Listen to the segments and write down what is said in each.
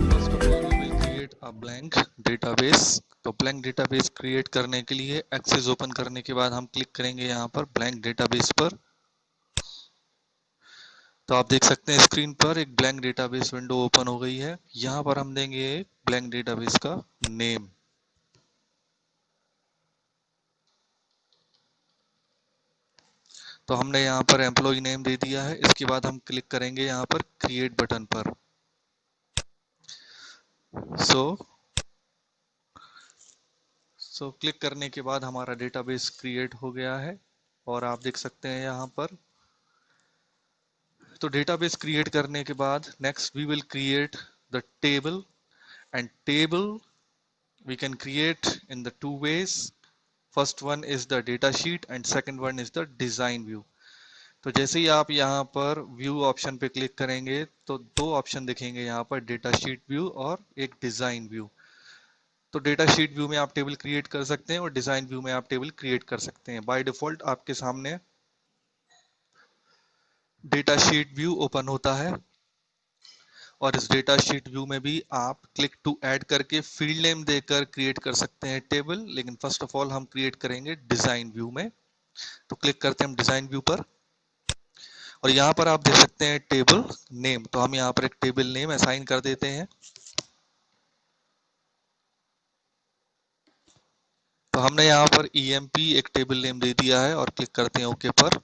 First of all we will create a blank database. तो blank database create करने के लिए एक्सेस ओपन करने के बाद हम क्लिक करेंगे यहाँ पर ब्लैंक डेटाबेस पर। तो आप देख सकते हैं स्क्रीन पर एक ब्लैंक डेटाबेस विंडो ओपन हो गई है। यहाँ पर हम देंगे एक ब्लैंक डेटाबेस का नेम। तो हमने यहाँ पर एम्प्लॉय नेम दे दिया है। इसके बाद हम क्लिक करेंगे यहाँ पर क्रिएट बटन पर। सो क्लिक करने के बाद हमारा डेटाबेस क्रिएट हो गया है और आप देख सकते हैं यहाँ पर। तो डेटाबेस क्रिएट करने के बाद next we will create the table, and table we can create in the two ways. First one is the data sheet and second one is the design view. तो जैसे ही आप यहाँ पर व्यू ऑप्शन पे click करेंगे तो दो option दिखेंगे यहाँ पर, डेटा शीट व्यू और एक डिजाइन व्यू। तो डेटा शीट व्यू में आप टेबल क्रिएट कर सकते हैं और डिजाइन व्यू में आप टेबल क्रिएट कर सकते हैं। बाय डिफॉल्ट आपके सामने डेटा शीट व्यू ओपन होता है और इस डेटा शीट व्यू में भी आप क्लिक टू ऐड करके फील्ड नेम देकर क्रिएट कर सकते हैं टेबल, लेकिन फर्स्ट ऑफ ऑल हम क्रिएट करेंगे डिजाइन व्यू में। तो क्लिक करते हैं हम डिजाइन व्यू पर और यहाँ पर आप देख सकते हैं टेबल नेम। तो हम यहाँ पर एक टेबल नेम असाइन कर देते हैं। तो हमने यहाँ पर ईएमपी एक टेबल नेम दे दिया है और क्लिक करते हैं ओके पर।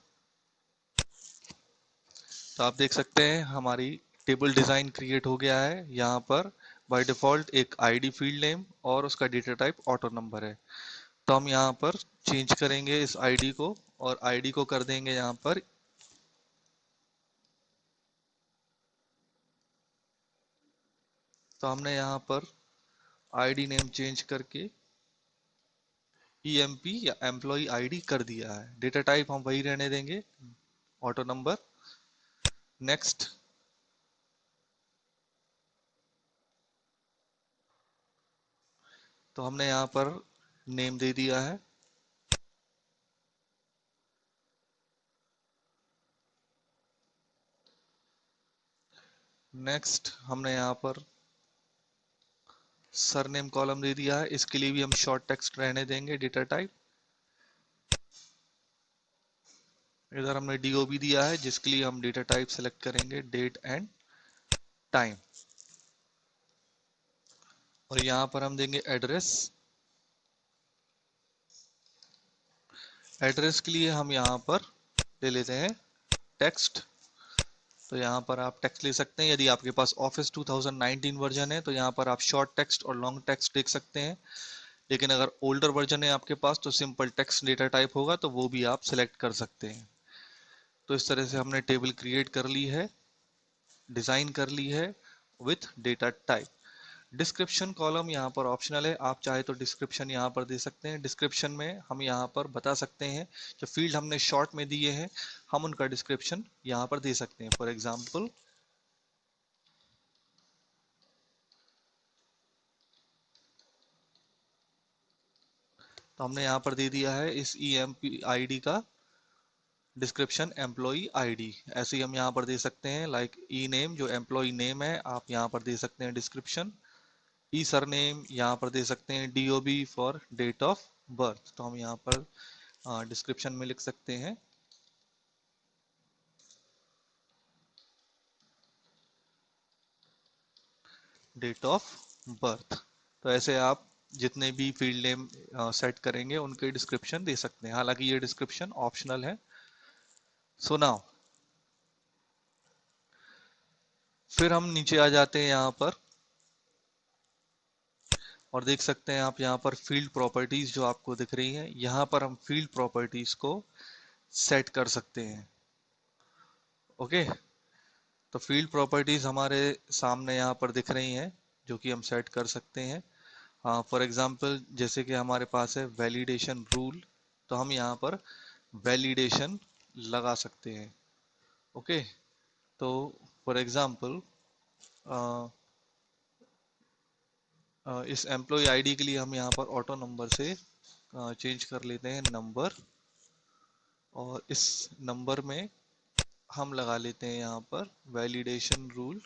तो आप देख सकते हैं हमारी टेबल डिजाइन क्रिएट हो गया है। यहाँ पर बाय डिफॉल्ट एक आईडी फील्ड नेम और उसका डेटा टाइप ऑटो नंबर है। तो हम यहाँ पर चेंज करेंगे इस आईडी को और आईडी को कर देंगे यहाँ पर तो हमने यहाँ पर आईडी नेम चेंज करके ईएमपी या एम्प्लॉय आईडी कर दिया है। डेटा टाइप हम वही रहने देंगे, ऑटो नंबर। नेक्स्ट। तो हमने यहाँ पर नेम दे दिया है। नेक्स्ट हमने यहाँ पर सरनेम कॉलम दे दिया है। इसके लिए भी हम शॉर्ट टेक्स्ट रहने देंगे डेटा टाइप। इधर हमने डीओबी दिया है जिसके लिए हम डेटा टाइप सेलेक्ट करेंगे डेट एंड टाइम। और यहाँ पर हम देंगे एड्रेस। एड्रेस के लिए हम यहाँ पर ले लेते हैं टेक्स्ट। तो यहाँ पर आप टेक्स्ट ले सकते हैं। यदि आपके पास ऑफिस 2019 वर्जन है तो यहाँ पर आप शॉर्ट टेक्स्ट और लॉन्ग टेक्स्ट देख सकते हैं, लेकिन अगर ओल्डर वर्जन है आपके पास तो सिंपल टेक्स्ट डेटा टाइप होगा, तो वो भी आप सिलेक्ट कर सकते हैं। तो इस तरह से हमने टेबल क्रिएट कर ली है, डिजाइन कर ली है with data type. Description column यहाँ पर ऑप्शनल है, आप चाहे तो डिस्क्रिप्शन यहाँ पर दे सकते हैं। डिस्क्रिप्शन में हम यहाँ पर बता सकते हैं जो फील्ड हमने शॉर्ट में दिए हैं हम उनका डिस्क्रिप्शन यहाँ पर दे सकते हैं। फॉर एग्जाम्पल तो हमने यहाँ पर दे दिया है इस ईएमपी आईडी का डिस्क्रिप्शन एम्प्लॉय आईडी। ऐसे ही हम यहाँ पर दे सकते हैं लाइक ई नेम, जो एम्प्लॉय नेम है आप यहाँ पर दे सकते हैं डिस्क्रिप्शन। ई सरनेम यहाँ पर दे सकते हैं DOB for date of birth. तो हम यहाँ पर डिस्क्रिप्शन में लिख सकते हैं डेट ऑफ बर्थ। तो ऐसे आप जितने भी फील्ड नेम सेट करेंगे उनके डिस्क्रिप्शन दे सकते हैं, हालांकि ये डिस्क्रिप्शन ऑप्शनल है। सो नाउ फिर हम नीचे आ जाते हैं यहाँ पर और देख सकते हैं आप यहाँ पर फील्ड प्रॉपर्टीज जो आपको दिख रही हैं, यहाँ पर हम फील्ड प्रॉपर्टीज को सेट कर सकते हैं। ओके, तो फील्ड प्रॉपर्टीज हमारे सामने यहाँ पर दिख रही हैं जो कि हम सेट कर सकते हैं। फॉर एग्जांपल जैसे कि हमारे पास है वैलिडेशन रूल, तो हम यहाँ पर वैलिडेशन लगा सकते हैं। ओके, तो फॉर एग्जांपल इस एम्प्लॉय आईडी के लिए हम यहाँ पर ऑटो नंबर से चेंज कर लेते हैं नंबर और इस नंबर में हम लगा लेते हैं यहाँ पर वैलिडेशन रूल।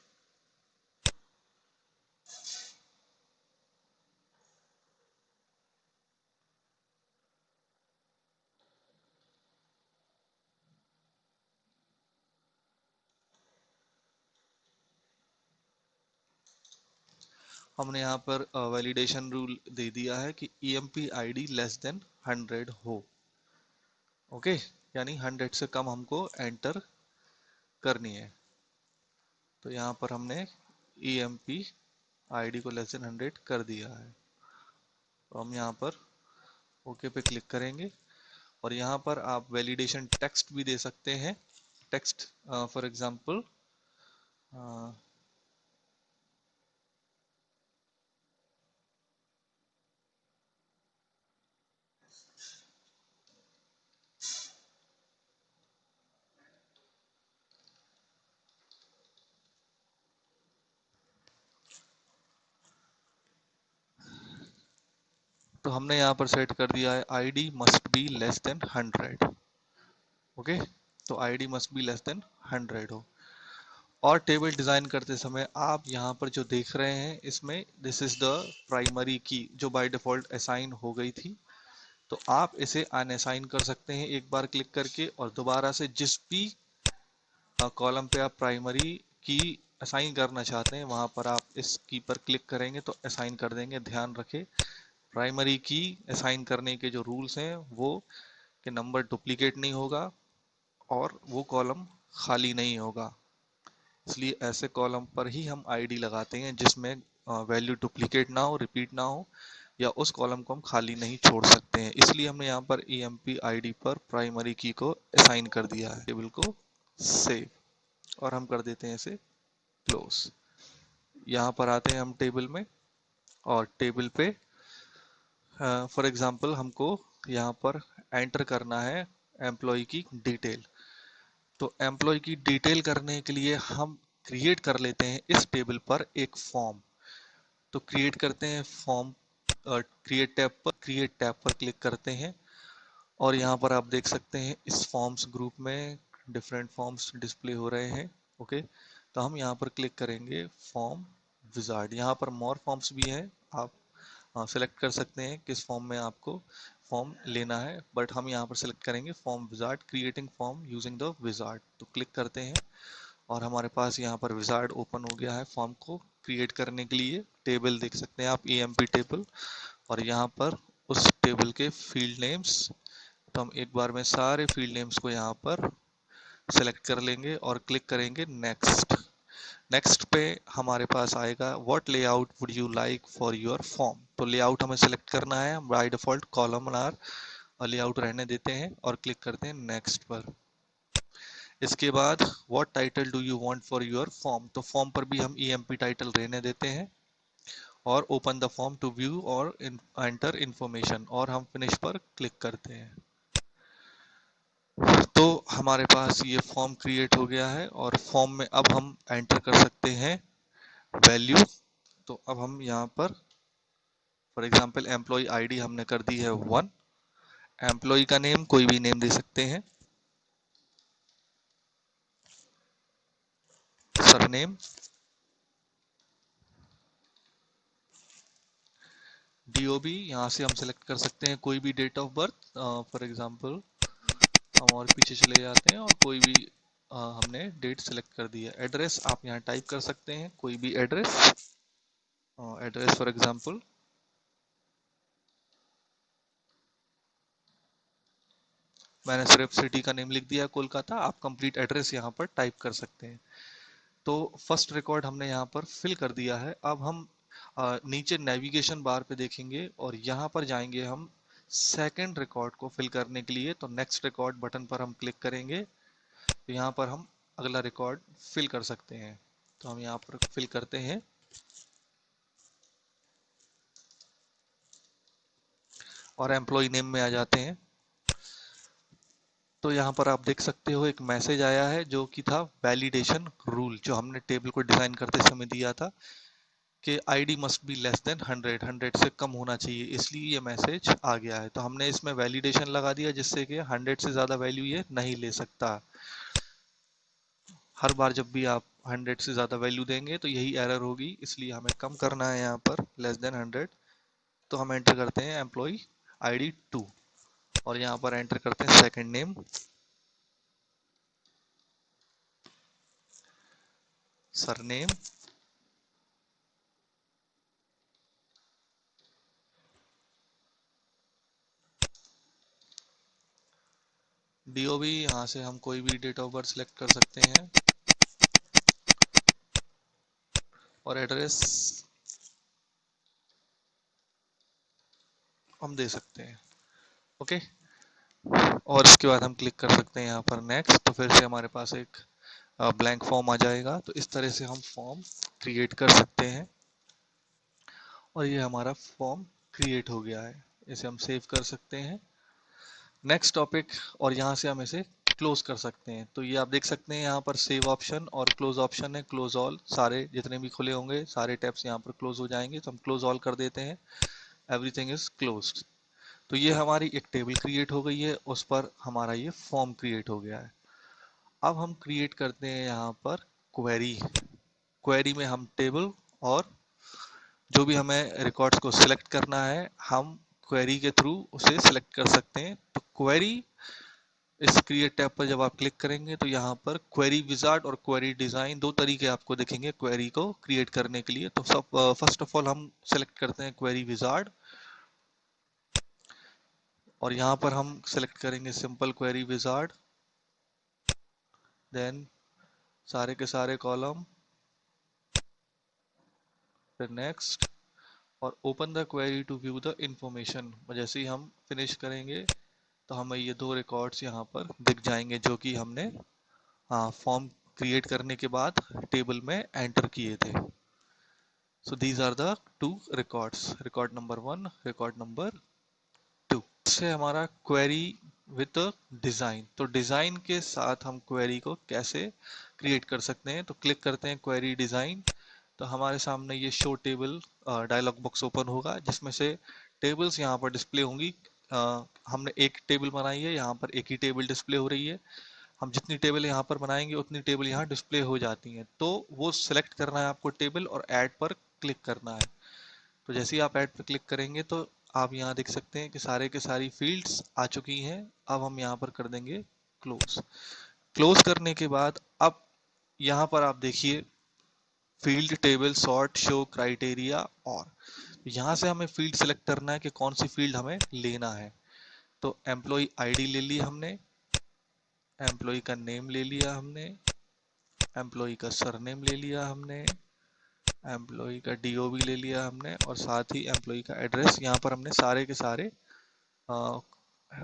हमने यहाँ पर वैलिडेशन रूल दे दिया है कि EMP ID लेस देन 100 हो। ओके, यानी 100 से कम हमको एंटर करनी है। तो यहाँ पर हमने EMP ID को लेस देन 100 कर दिया है। तो हम यहाँ पर ओके पे क्लिक करेंगे और यहाँ पर आप वैलिडेशन टेक्स्ट भी दे सकते हैं। टेक्स्ट फॉर एग्जांपल तो हमने यहाँ पर सेट कर दिया है ID must be less than 100। Okay, तो ID must be less than 100 हो। और टेबल डिजाइन करते समय आप यहाँ पर जो देख रहे हैं इसमें दिस इज द प्राइमरी की जो बाय डिफॉल्ट असाइन हो गई थी। तो आप इसे अनअसाइन कर सकते हैं एक बार क्लिक करके, और दोबारा से जिस भी कॉलम पे आप प्राइमरी की असाइन करना चाहते हैं वहां पर आप इस की पर क्लिक करेंगे तो असाइन कर देंगे। ध्यान रखें, प्राइमरी की असाइन करने के जो रूल्स हैं वो कि नंबर डुप्लीकेट नहीं होगा और वो कॉलम खाली नहीं होगा। इसलिए ऐसे कॉलम पर ही हम आईडी लगाते हैं जिसमें वैल्यू डुप्लीकेट ना हो, रिपीट ना हो, या उस कॉलम को हम खाली नहीं छोड़ सकते हैं। इसलिए हमने यहाँ पर EMP ID पर प्राइमरी की को असाइन कर दिया है। टेबल को सेव और हम कर देते हैं इसे क्लोज। यहाँ पर आते हैं हम टेबल में और टेबल पे फॉर एग्जांपल हमको यहाँ पर एंटर करना है एम्प्लॉय की डिटेल। तो एम्प्लॉय की डिटेल करने के लिए हम क्रिएट कर लेते हैं इस टेबल पर एक फॉर्म। तो क्रिएट करते हैं फॉर्म, क्रिएट टैब पर क्लिक करते हैं और यहाँ पर आप देख सकते हैं इस फॉर्म्स ग्रुप में डिफरेंट फॉर्म्स डिस्प्ले हो रहे हैं। ओके, तो हम यहाँ पर क्लिक करेंगे फॉर्म विजार्ड। यहाँ पर मोर फॉर्म्स भी हैं, आप सेलेक्ट कर सकते हैं किस फॉर्म में आपको फॉर्म लेना है, बट हम यहाँ पर सेलेक्ट करेंगे form wizard, creating form using the wizard. तो क्लिक करते हैं और हमारे पास यहाँ पर विजार्ड ओपन हो गया है फॉर्म को क्रिएट करने के लिए। टेबल देख सकते हैं आप EMP टेबल, और यहाँ पर उस टेबल के फील्ड नेम्स। तो हम एक बार में सारे फील्ड नेम्स को यहाँ पर सेलेक्ट कर लेंगे और क्लिक करेंगे नेक्स्ट। नेक्स्ट पे हमारे पास आएगा what layout would you like for your form. तो लेआउट हमें सेलेक्ट करना है, बाय डिफॉल्ट कॉलमनार लेआउट रहने देते हैं और क्लिक करते हैं नेक्स्ट पर। इसके बाद what title do you want for your form. तो फॉर्म पर भी हम EMP टाइटल रहने देते हैं और open the form to view और एंटर इंफॉर्मेशन, और हम फिनिश पर क्लिक करते हैं। तो हमारे पास ये फॉर्म क्रिएट हो गया है और फॉर्म में अब हम एंटर कर सकते हैं वैल्यू। तो अब हम यहाँ पर फॉर एग्जांपल एम्प्लॉय ID हमने कर दी है 1। एम्प्लॉय का नेम कोई भी नेम दे सकते हैं, सरनेम, DOB यहाँ से हम सेलेक्ट कर सकते हैं कोई भी date of birth. For example हम और पीछे चले जाते हैं और कोई भी हमने डेट सेलेक्ट कर दी है। एड्रेस आप यहाँ टाइप कर सकते हैं कोई भी एड्रेस, एड्रेस फॉर एग्जांपल मैंने सिर्फ सिटी का नेम लिख दिया कोलकाता, आप कंप्लीट एड्रेस यहाँ पर टाइप कर सकते हैं। तो फर्स्ट रिकॉर्ड हमने यहाँ पर फिल कर दिया है। अब हम नीचे नेविगेशन बार पे देखेंगे और यहाँ पर जाएंगे हम सेकंड रिकॉर्ड को फिल करने के लिए। तो नेक्स्ट रिकॉर्ड बटन पर हम क्लिक करेंगे तो यहाँ पर हम अगला रिकॉर्ड फिल कर सकते हैं। तो हम यहाँ पर फिल करते हैं और एम्प्लॉय नेम में आ जाते हैं। तो यहाँ पर आप देख सकते हो एक मैसेज आया है जो कि था वैलिडेशन रूल, जो हमने टेबल को डिजाइन करते समय दिया था। कि ID must be less than 100, 100 से कम होना चाहिए, इसलिए ये मैसेज आ गया है। तो हमने इसमें वैलिडेशन लगा दिया जिससे कि 100 से ज़्यादा वैल्यू ये नहीं ले सकता। हर बार जब भी आप 100 से ज़्यादा वैल्यू देंगे तो यही एरर होगी, इसलिए हमें कम करना है यहाँ पर लेस देन 100। तो हम एंटर करते हैं एम्प्लॉय आईडी 2 और यहाँ पर एंटर करते हैं सेकंड नेम, सरनेम, डीओबी, यहाँ से हम कोई भी डेट ऑफ बर्थ सिलेक्ट कर सकते हैं, और एड्रेस हम दे सकते हैं। ओके, और इसके बाद हम क्लिक कर सकते हैं यहाँ पर नेक्स्ट। तो फिर से हमारे पास एक ब्लैंक फॉर्म आ जाएगा। तो इस तरह से हम फॉर्म क्रिएट कर सकते हैं और ये हमारा फॉर्म क्रिएट हो गया है। इसे हम सेव कर सकते हैं, नेक्स्ट टॉपिक, और यहाँ से हम इसे क्लोज कर सकते हैं। तो ये आप देख सकते हैं यहाँ पर सेव ऑप्शन और क्लोज ऑप्शन है। क्लोज ऑल, सारे जितने भी खुले होंगे सारे टैब्स यहाँ पर क्लोज हो जाएंगे। तो हम क्लोज ऑल कर देते हैं, एवरीथिंग इज क्लोज्ड। तो ये हमारी एक टेबल क्रिएट हो गई है, उस पर हमारा ये फॉर्म क्रिएट हो गया है। अब हम क्रिएट करते हैं यहाँ पर क्वेरी। क्वेरी में हम टेबल और जो भी हमें रिकॉर्ड्स को सिलेक्ट करना है हम क्वेरी के थ्रू उसे सिलेक्ट कर सकते हैं। तो क्वेरी, इस क्रिएट टैब पर जब आप क्लिक करेंगे तो यहाँ पर क्वेरी विजार्ड और क्वेरी डिजाइन दो तरीके आपको दिखेंगे क्वेरी को क्रिएट करने के लिए। तो सब फर्स्ट ऑफ ऑल हम सेलेक्ट करते हैं क्वेरी विजार्ड और यहाँ पर हम सेलेक्ट करेंगे सिंपल क्वेरी विजार्ड, देन सारे के सारे कॉलम, फिर नेक्स्ट, और open the query to view the information. जैसे ही हम फिनिश करेंगे तो हमें ये दो रिकॉर्ड्स यहाँ पर दिख जाएंगे जो कि हमने फॉर्म क्रिएट करने के बाद टेबल में एंटर किए थे। So these are the two records, record number 1, record number 2। से हमारा क्वेरी विद डिजाइन। तो डिजाइन के साथ हम क्वेरी को कैसे क्रिएट कर सकते हैं, तो क्लिक करते हैं क्वेरी डिजाइन। तो हमारे सामने ये show table dialog box open होगा जिसमें से टेबल्स यहाँ पर डिस्प्ले होंगी। हमने एक टेबल बनाई है, यहाँ पर एक ही टेबल डिस्प्ले हो रही है। हम जितनी टेबल यहाँ पर बनाएंगे उतनी टेबल यहाँ डिस्प्ले हो जाती हैं। तो वो सिलेक्ट करना है आपको टेबल और ऐड पर क्लिक करना है। तो जैसे ही आप ऐड पर क्लिक करेंगे तो आप यहाँ देख सकते हैं कि सारे के सारी फील्ड्स आ चुकी हैं। अब हम यहाँ पर कर देंगे क्लोज। क्लोज करने के बाद अब यहाँ पर आप देखिए field table sort show criteria, और यहाँ से हमें फील्ड सेलेक्ट करना है कि कौन सी फील्ड हमें लेना है। तो एम्प्लॉय आईडी ले ली हमने, एम्प्लॉय का नेम ले लिया हमने, एम्प्लॉय का सरनेम ले लिया हमने, एम्प्लॉय का डीओबी ले लिया हमने, और साथ ही एम्प्लॉय का एड्रेस। यहाँ पर हमने सारे के सारे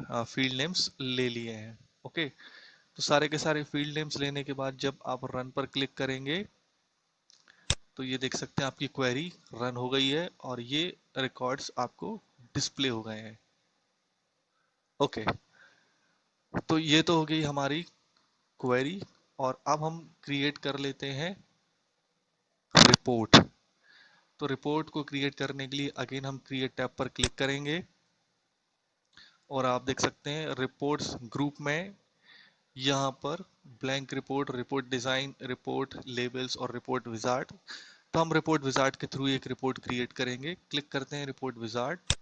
फील्ड नेम्स ले लिए हैं। ओके, तो सारे के सारे फील्ड नेम्स लेने के बाद जब आप रन पर क्लिक करेंगे तो ये देख सकते हैं आपकी क्वेरी रन हो गई है और ये रिकॉर्ड्स आपको डिस्प्ले हो गए हैं। ओके, तो ये तो हो गई हमारी क्वेरी, और अब हम क्रिएट कर लेते हैं रिपोर्ट। तो रिपोर्ट को क्रिएट करने के लिए अगेन हम क्रिएट टैब पर क्लिक करेंगे और आप देख सकते हैं रिपोर्ट्स ग्रुप में यहाँ पर blank report, report design, report labels और रिपोर्ट विजार्ड। तो हम रिपोर्ट विजार्ड के थ्रू एक रिपोर्ट क्रिएट करेंगे। क्लिक करते हैं रिपोर्ट विजार्ड।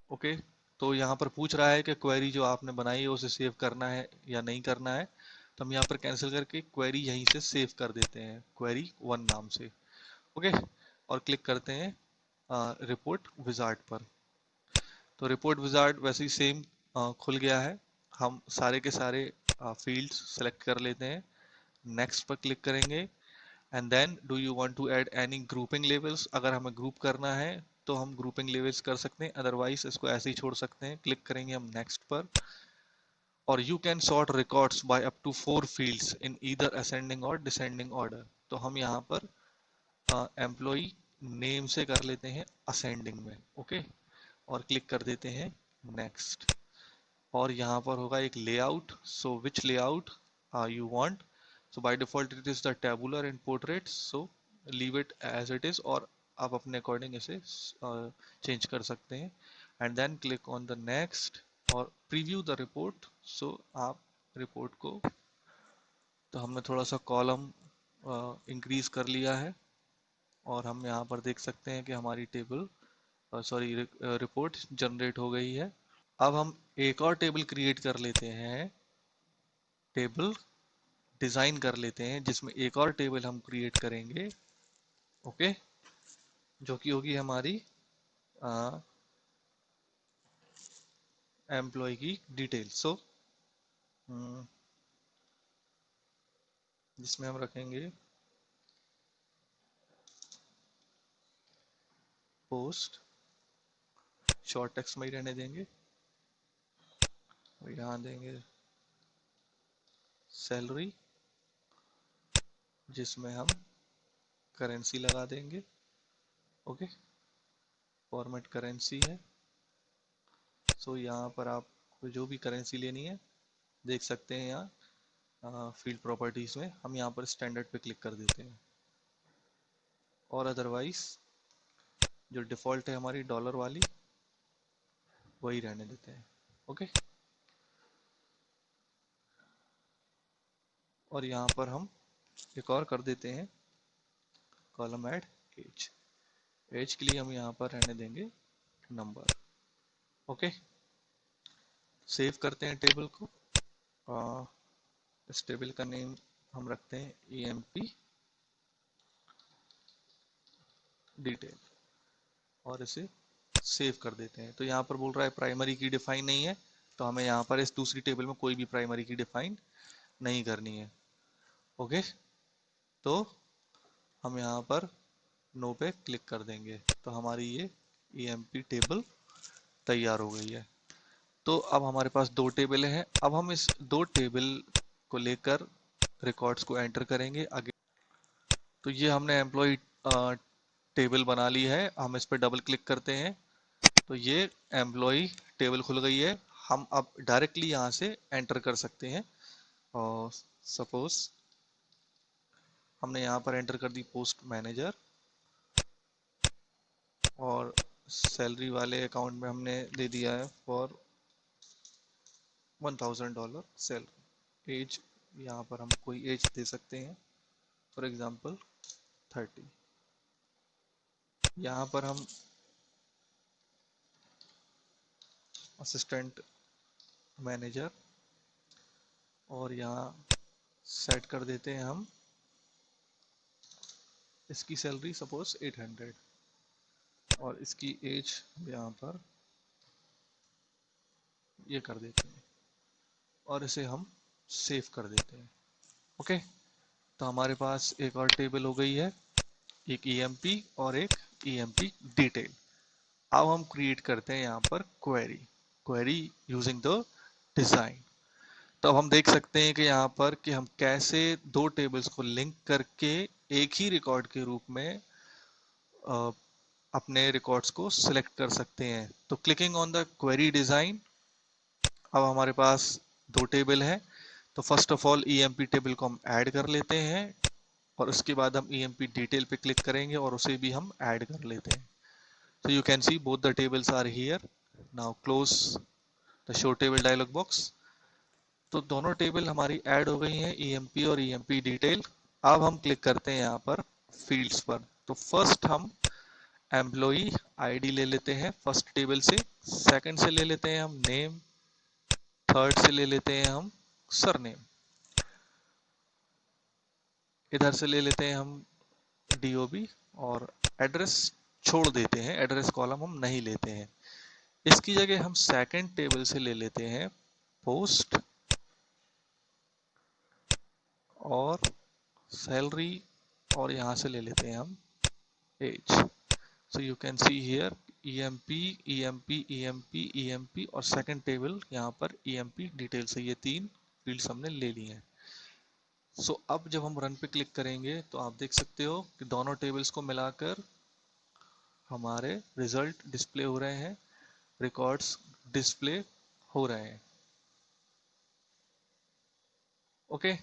ओके, तो यहाँ पर पूछ रहा है कि क्वेरी जो आपने बनाई है उसे सेव करना है या नहीं करना है। तो हम यहाँ पर कैंसिल करके क्वेरी यहीं से सेव कर देते हैं, क्वेरी 1 नाम से। ओके, और क्लिक करते हैं रिपोर्ट विजार्ड पर। तो रिपोर्ट विजार्ड वैसे ही सेम खुल गया है। हम सारे के सारे फील्ड्स सेलेक्ट कर लेते हैं, नेक्स्ट पर क्लिक करेंगे, and then do you want to add any grouping levels. अगर हमें ग्रुप करना है तो हम ग्रुपिंग लेवल्स कर सकते हैं, अदरवाइज इसको ऐसे ही छोड़ सकते हैं। क्लिक करेंगे हम नेक्स्ट पर, और you can sort records by up to 4 fields in either ascending और डिसेंडिंग ऑर्डर। तो हम यहाँ पर एम्प्लॉय नेम से कर लेते हैं असेंडिंग में। ओके, और क्लिक कर देते हैं नेक्स्ट, और यहाँ पर होगा एक layout. So which layout you want. So by default it is the tabular and portrait, so leave it as it is, और आप अपने अकॉर्डिंग इसे चेंज कर सकते हैं। And then click on the next और प्रीव्यू द रिपोर्ट। सो आप report को, तो हमने थोड़ा सा कॉलम इंक्रीज कर लिया है और हम यहाँ पर देख सकते हैं कि हमारी टेबल सॉरी रिपोर्ट जनरेट हो गई है। अब हम एक और टेबल क्रिएट कर लेते हैं, टेबल डिजाइन कर लेते हैं, जिसमें एक और टेबल हम क्रिएट करेंगे, ओके, जो कि होगी हमारी एम्प्लॉय की डिटेल। सो जिसमें हम रखेंगे पोस्ट, शॉर्ट टेक्स्ट में ही रहने देंगे, और यहाँ देंगे सैलरी, जिसमें हम करेंसी लगा देंगे, ओके, फॉर्मेट करेंसी है। सो यहाँ पर आप जो भी करेंसी लेनी है देख सकते हैं, यहाँ फील्ड प्रॉपर्टीज में हम यहाँ पर स्टैंडर्ड पे क्लिक कर देते हैं, और अदरवाइज जो डिफॉल्ट है हमारी डॉलर वाली वही रहने देते हैं, ओके। और यहाँ पर हम एक और कर देते हैं कॉलम ऐड एज। एज के लिए हम यहाँ पर रहने देंगे नंबर, ओके। सेव करते हैं टेबल को। इस टेबल का नेम हम रखते हैं EMP डिटेल, और इसे सेव कर देते हैं। तो यहाँ पर बोल रहा है प्राइमरी की डिफाइन नहीं है, तो हमें यहाँ पर इस दूसरी टेबल में कोई भी प्राइमरी की डिफाइन नहीं करनी है, ओके। तो हम यहाँ पर नो पे क्लिक कर देंगे, तो हमारी ये EMP टेबल तैयार हो गई है। तो अब हमारे पास दो टेबल हैं। अब हम इस दो टेबल को लेकर रिकॉर्ड्स को एंटर करेंगे आगे। तो ये हमने एम्प्लॉय टेबल बना ली है, हम इस पर डबल क्लिक करते हैं तो ये एम्प्लॉय टेबल खुल गई है। हम अब डायरेक्टली यहाँ से एंटर कर सकते हैं, और सपोज हमने यहाँ पर एंटर कर दी पोस्ट मैनेजर, और सैलरी वाले अकाउंट में हमने दे दिया है फॉर $1000 सैलरी। एज, यहाँ पर हम कोई एज दे सकते हैं, फॉर एग्जांपल 30। यहाँ पर हम असिस्टेंट मैनेजर, और यहाँ सेट कर देते हैं हम इसकी सैलरी सपोज 800, और इसकी एज यहाँ पर ये कर देते हैं, और इसे हम सेव कर देते हैं, ओके। तो हमारे पास एक और टेबल हो गई है, एक EMP और एक EMP डिटेल। अब हम क्रिएट करते हैं यहाँ पर query, query using the design. तो अब हम देख सकते हैं कि यहाँ पर कि हम कैसे दो टेबल्स को लिंक करके एक ही रिकॉर्ड के रूप में अपने रिकॉर्ड्स को सिलेक्ट कर सकते हैं। तो clicking on the query design, अब हमारे पास दो टेबल हैं। तो first of all EMP table को हम ऐड कर लेते हैं, और उसके बाद हम EMP डिटेल पे क्लिक करेंगे और उसे भी हम ऐड कर लेते हैं। So you can see both the tables are here. Now close the show table dialog box. तो दोनों टेबल हमारी ऐड हो गई हैं, EMP और EMP डिटेल। अब हम क्लिक करते हैं यहाँ पर फील्ड्स पर। तो फर्स्ट हम एम्प्लॉई आईडी ले लेते हैं फर्स्ट टेबल से, सेकंड से ले लेते हैं हम नेम, थर्ड से ले लेते हैं हम सरनेम, इधर से ले लेते हैं हम DOB, और एड्रेस छोड़ देते हैं, एड्रेस कॉलम हम नहीं लेते हैं। इसकी जगह हम सेकंड टेबल से ले लेते हैं पोस्ट और सैलरी, और यहाँ से ले लेते हैं हम age. So you can see here EMP EMP EMP EMP, और सेकंड टेबल यहाँ पर EMP डिटेल से, ये तीन फील्ड्स हमने ले ली हैं। सो अब जब हम रन पे क्लिक करेंगे तो आप देख सकते हो कि दोनों टेबल्स को मिलाकर हमारे रिजल्ट डिस्प्ले हो रहे हैं, रिकॉर्ड्स डिस्प्ले हो रहे हैं, ओके।